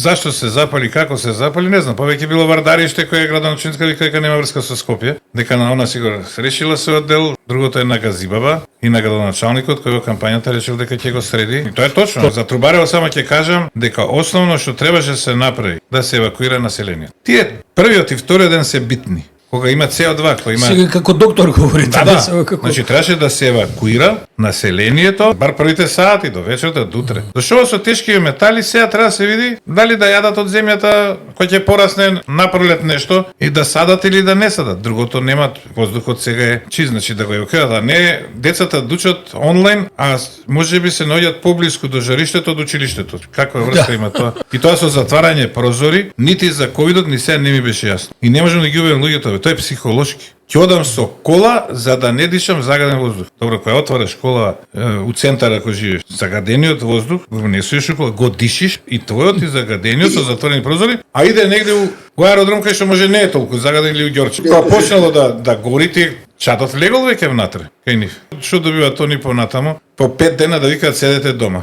Зашто се запали, како се запали, не знам. Повеќе било вардариšte кој е градоначалницка вика дека нема врска со Скопје, дека на она сигурно решила се оддел, другото е на Газибаба и на градоначалникот кој во кампањата решил дека ќе го среди. И тоа е точно. За Трубарево само ќе кажам дека основно што требаше се направи да се евакуира населението. Тие првиот и вториот ден се битни. Кога има CO2, кој има... Сега како доктор говорите. Да. Како... Значи требаше да се евакуира населението бар првите сати до вечерта, до утре. Зашто со тешки метали сега треба да се види дали да јадат од земјата кој ќе порасне напролет нешто и да садат или да не садат. Другото немат, воздухот сега е чист, значи да го евакуират, а не децата дучат онлайн, а можеби се наоѓаат поблиску до жариштето, од училиштето. Каква врска има тоа? И тоа со затварање прозори, нити за ковидот ни сега не ми беше јасно. И не можам да ги убедам луѓето, тоа е психолошки. Ќе одам со кола за да не дишам загаден воздух. Добро, кога отвориш кола у центар ако живееш, загадениот воздух, го несуеш кола, го дишиш и твојот и загадениот со затворени прозори, а иде негде у аеродром кај што може не е толку загаден или у Ѓорче. Кога почнало да горите, чатот легол веќе внатре кај нив. Што добива тони понатамо? По 5 дена да викаат седете дома.